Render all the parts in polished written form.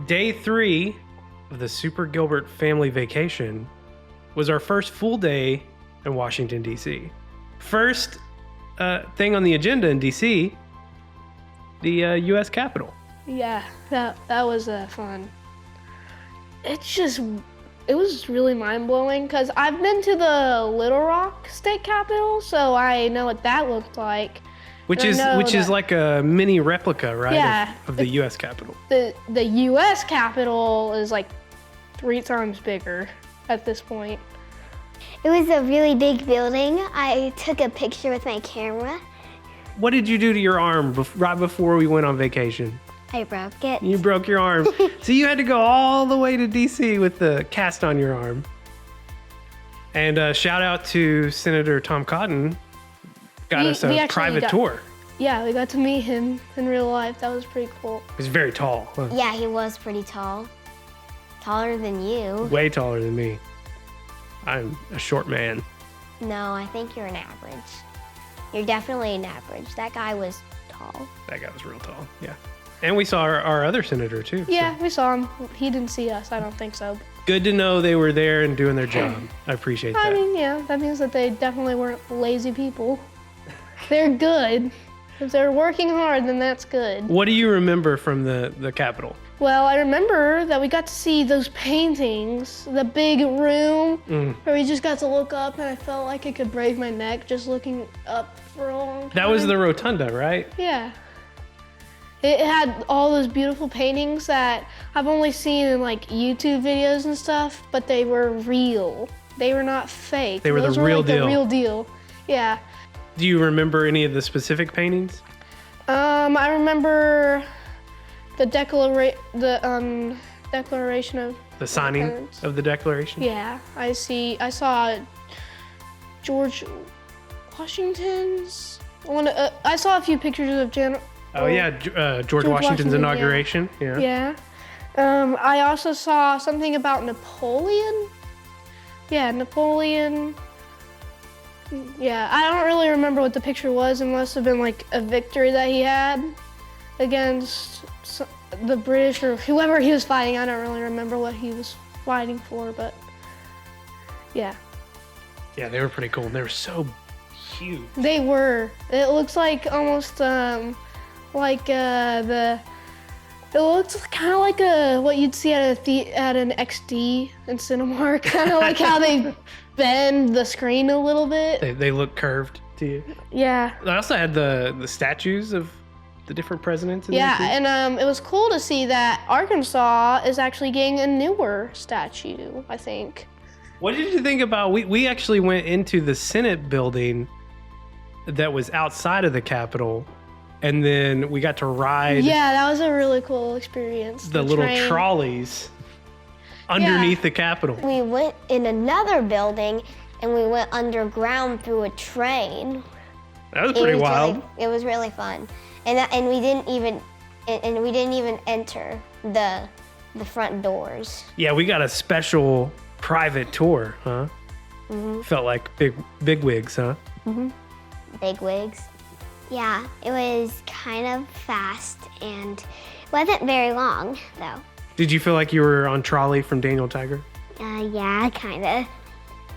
Day 3 of the Super Gilbert Family vacation was our first full day in Washington, D.C. First thing on the agenda in D.C., the U.S. Capitol. Yeah, that was fun. It was really mind-blowing because I've been to the Little Rock State Capitol, so I know what that looked like. Which is like a mini replica, right? Yeah, of the U.S. Capitol. The U.S. Capitol is like 3 times bigger at this point. It was a really big building. I took a picture with my camera. What did you do to your arm right before we went on vacation? I broke it. You broke your arm. So you had to go all the way to D.C. with the cast on your arm. And shout out to Senator Tom Cotton. Got us a private tour. Yeah, we got to meet him in real life. That was pretty cool. He's very tall. Huh? Yeah, he was pretty tall. Taller than you. Way taller than me. I'm a short man. No, I think you're an average. You're definitely an average. That guy was tall. That guy was real tall, yeah. And we saw our other senator, too. Yeah, so. We saw him. He didn't see us. I don't think so. Good to know they were there and doing their job. I appreciate that. I mean, yeah, that means that they definitely weren't lazy people. They're good. If they're working hard, then that's good. What do you remember from the Capitol? Well, I remember that we got to see those paintings, the big room where we just got to look up, and I felt like I could break my neck just looking up for a long time. That was the rotunda, right? Yeah. It had all those beautiful paintings that I've only seen in like YouTube videos and stuff, but they were real. They were not fake. They were the real deal. The real deal. Yeah. Do you remember any of the specific paintings? I remember the declaration of the signing of the Declaration. Yeah, I saw George Washington's one. I saw a few pictures of George Washington's inauguration. Yeah. I also saw something about Napoleon. Yeah, Napoleon. Yeah, I don't really remember what the picture was. It must have been like a victory that he had against the British or whoever he was fighting. I don't really remember what he was fighting for, but yeah. Yeah, they were pretty cool. They were so huge. They were. It looks like almost it looks kind of like what you'd see at an XD in Cinemark, kind of like how they bend the screen a little bit. They look curved to you. Yeah. I also had the statues of the different presidents. And it was cool to see that Arkansas is actually getting a newer statue, I think. What did you think about, we actually went into the Senate building that was outside of the Capitol, and then we got to ride. Yeah, that was a really cool experience. The little trolleys underneath the Capitol. We went in another building, and we went underground through a train. That was pretty wild. It was really fun, and we didn't even enter the front doors. Yeah, we got a special private tour, huh? Mm-hmm. Felt like big wigs, huh? Mm-hmm. Big wigs. Yeah, it was kind of fast and wasn't very long, though. Did you feel like you were on trolley from Daniel Tiger? Yeah, kind of.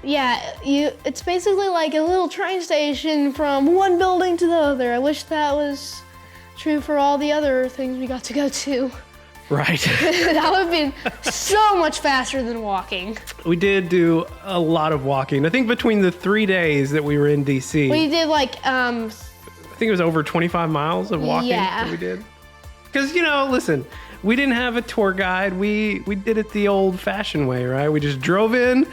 Yeah, it's basically like a little train station from one building to the other. I wish that was true for all the other things we got to go to. Right. That would have been so much faster than walking. We did do a lot of walking. I think between the 3 days that we were in DC. We did like, I think it was over 25 miles of walking that we did. Because, listen, we didn't have a tour guide. We did it the old-fashioned way, right? We just drove in,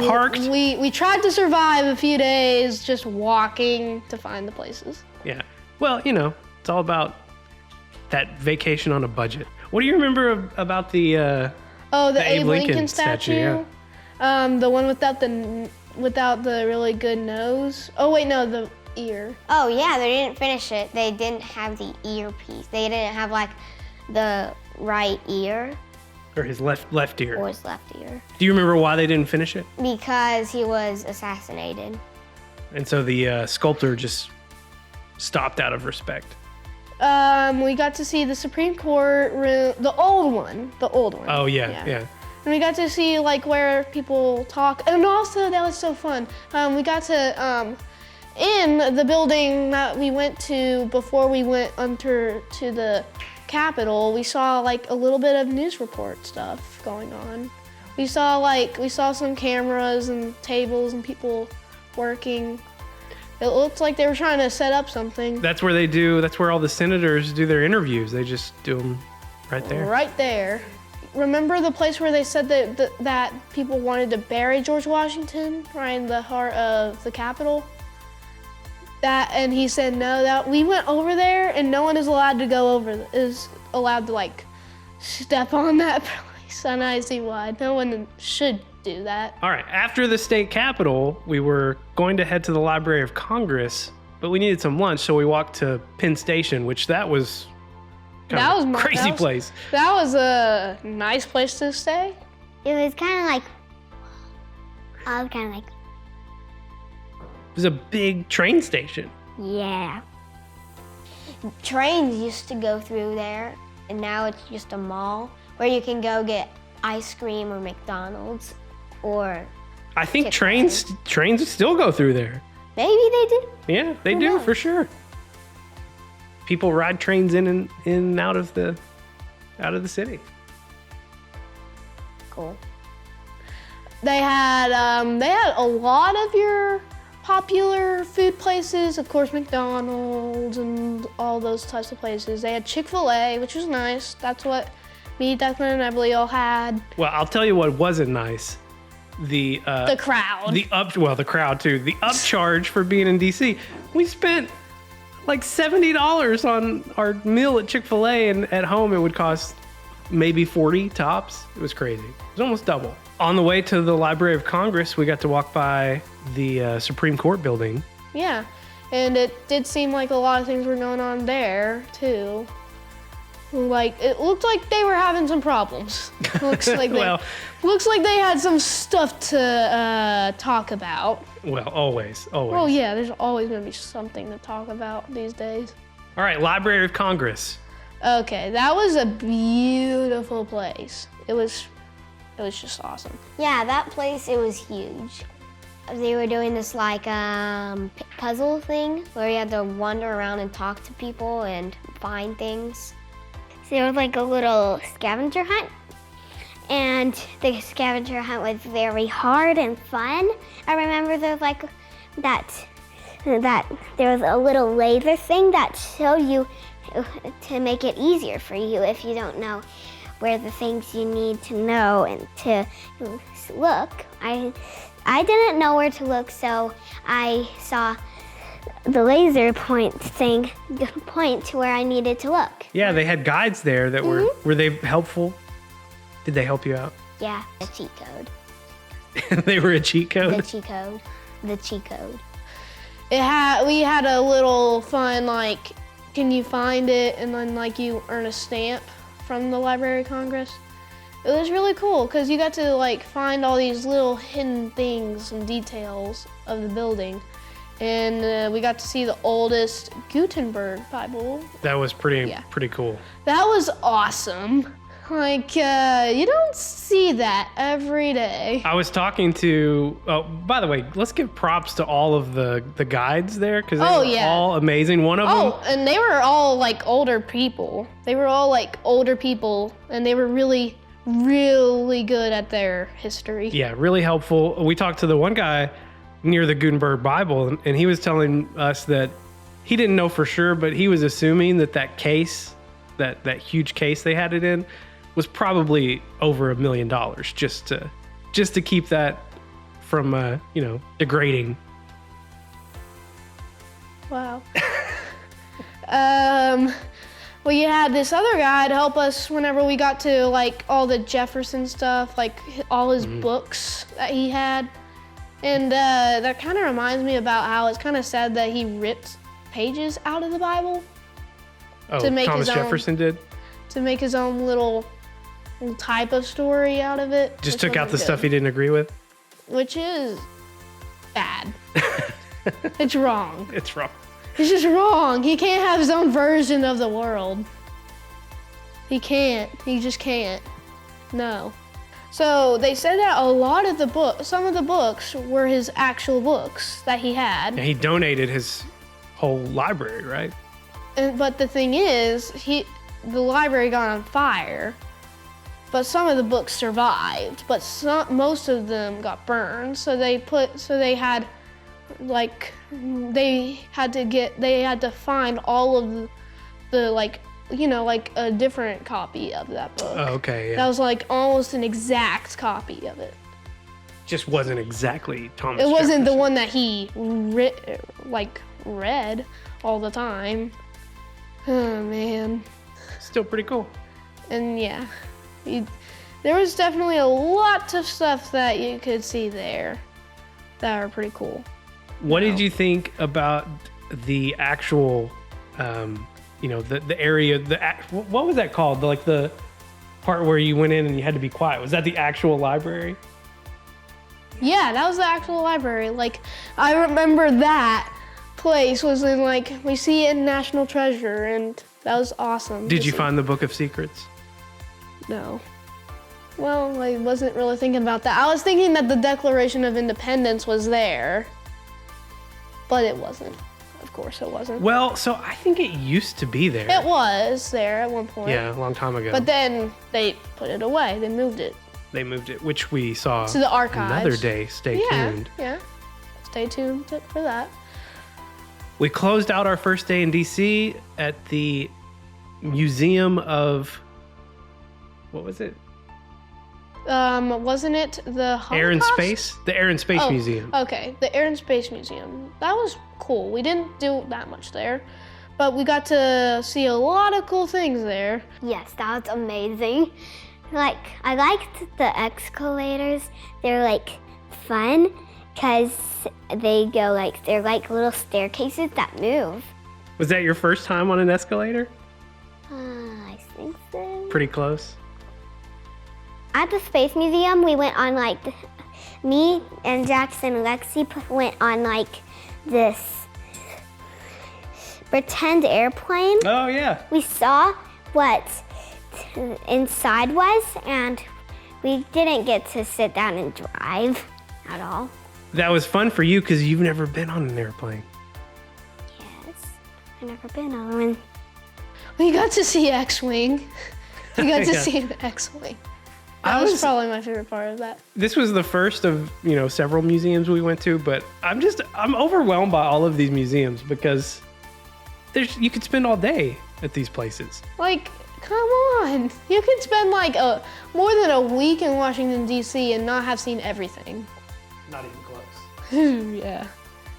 parked. We tried to survive a few days just walking to find the places. Yeah. Well, it's all about that vacation on a budget. What do you remember about the Abe Lincoln statue? Yeah. The one without the really good nose. Oh wait, no, the ear. Oh yeah, they didn't finish it. They didn't have the earpiece. They didn't have like the right ear. Or his left ear. Or his left ear. Do you remember why they didn't finish it? Because he was assassinated. And so the sculptor just stopped out of respect. We got to see the Supreme Court room, the old one. Oh yeah. And we got to see like where people talk, and also that was so fun. We got to in the building that we went to before we went under to the Capitol. We saw like a little bit of news report stuff going on. We saw some cameras and tables and people working. It looked like they were trying to set up something. That's where all the senators do their interviews. They just do them right there. Right there. Remember the place where they said that people wanted to bury George Washington right in the heart of the Capitol? And he said no. That we went over there, and no one is allowed to like step on that place. And I see why. No one should do that. All right. After the state capitol, we were going to head to the Library of Congress, but we needed some lunch, so we walked to Penn Station, which that was a crazy place. That was a nice place to stay. It was kind of like, it was a big train station. yeah. Trains used to go through there, and now it's just a mall where you can go get ice cream or McDonald's or I think Chick-fil-A. trains still go through there. Maybe they do. Yeah, they do for sure. People ride trains in and out of the city. Cool. They had a lot of your popular food places, of course, McDonald's and all those types of places. They had Chick-fil-A, which was nice. That's what me, Declan, and Emily all had. Well, I'll tell you what wasn't nice. The crowd. The crowd too. The upcharge for being in DC. We spent like $70 on our meal at Chick-fil-A, and at home it would cost maybe 40 tops. It was crazy. It was almost double. On the way to the Library of Congress, we got to walk by the Supreme Court building. Yeah, and it did seem like a lot of things were going on there too. Like it looked like they were having some problems. Looks like they had some stuff to talk about. Well, always. Well, yeah, there's always gonna be something to talk about these days. All right, Library of Congress. Okay, that was a beautiful place. It was just awesome. Yeah, that place, it was huge. They were doing this like puzzle thing where you had to wander around and talk to people and find things. So there was like a little scavenger hunt, and the scavenger hunt was very hard and fun. I remember there was like that there was a little laser thing that showed you to make it easier for you if you don't know where the things you need to know and to look. I didn't know where to look, so I saw the laser point to where I needed to look. Yeah, they had guides there that were they helpful? Did they help you out? Yeah, a cheat code. They were a cheat code? The cheat code. The cheat code. We had a little fun, like, can you find it? And then like you earn a stamp from the Library of Congress. It was really cool because you got to like find all these little hidden things and details of the building. And we got to see the oldest Gutenberg Bible. That was pretty cool. That was awesome. Like, you don't see that every day. I was talking to, by the way, let's give props to all of the guides there because they were all amazing. One of them. Oh, and they were all like older people. And they were really, really good at their history. Yeah, really helpful. We talked to the one guy near the Gutenberg Bible, and he was telling us that he didn't know for sure, but he was assuming that case, that huge case they had it in, was probably over $1 million just to keep that from degrading. Wow. Well, you had this other guy to help us whenever we got to like all the Jefferson stuff, like all his books that he had. And that kind of reminds me about how it's kind of sad that he ripped pages out of the Bible. Oh, Thomas Jefferson did? To make his own little type of story out of it. Just took out the stuff he didn't agree with? Which is bad. It's wrong. It's wrong. He's just wrong. He can't have his own version of the world. He can't. He just can't. No. So they said that a lot of the books, some of the books were his actual books that he had. And he donated his whole library, right? But the thing is, the library got on fire, but some of the books survived, but most of them got burned. So they had to find all of the a different copy of that book. Oh, okay. Yeah. That was like almost an exact copy of it. Just wasn't exactly Thomas It wasn't the Jefferson. one that he read all the time. Oh man. Still pretty cool. And yeah, there was definitely a lot of stuff that you could see there that are pretty cool. What did you think about the actual, the area, what was that called? The part where you went in and you had to be quiet. Was that the actual library? Yeah, that was the actual library. I remember that place was in we see it in National Treasure, and that was awesome. Did you find the Book of Secrets? No. Well, I wasn't really thinking about that. I was thinking that the Declaration of Independence was there, but it wasn't. Of course it wasn't. Well, so I think it used to be there. It was there at one point. Yeah, a long time ago. But then they put it away. They moved it They moved it, which we saw to the archives. another day. Stay tuned. Yeah. Stay tuned for that. We closed out our first day in DC at the Museum of, what was it? Wasn't it the Holocaust? Air and Space? The Air and Space Oh, Museum. Okay, the Air and Space Museum. That was cool. We didn't do that much there, but we got to see a lot of cool things there. Yes, that was amazing. I liked the escalators. They're fun because they go they're little staircases that move. Was that your first time on an escalator? I think so. Pretty close. At the Space Museum, we went on me and Jackson and Lexi went on this pretend airplane. Oh, yeah. We saw what inside was, and we didn't get to sit down and drive at all. That was fun for you because you've never been on an airplane. Yes, I've never been on one. We got to see X-Wing. We got to Yeah. see an X-Wing. That was probably my favorite part of that. This was the first of, several museums we went to, but I'm overwhelmed by all of these museums because you could spend all day at these places. Come on. You could spend more than a week in Washington, D.C. and not have seen everything. Not even close. Yeah.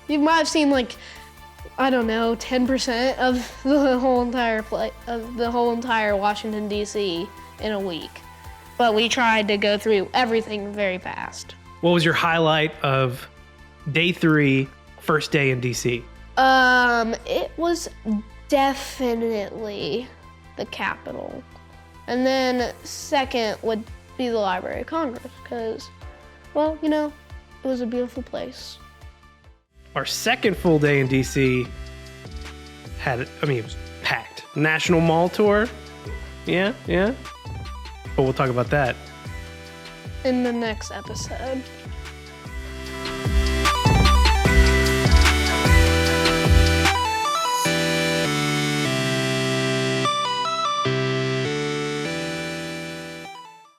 You might have seen 10% of the whole entire Washington, D.C. in a week. But we tried to go through everything very fast. What was your highlight of day 3, first day in DC? It was definitely the Capitol. And then second would be the Library of Congress, because, it was a beautiful place. Our second full day in DC it was packed. National Mall tour. Yeah. But we'll talk about that In the next episode.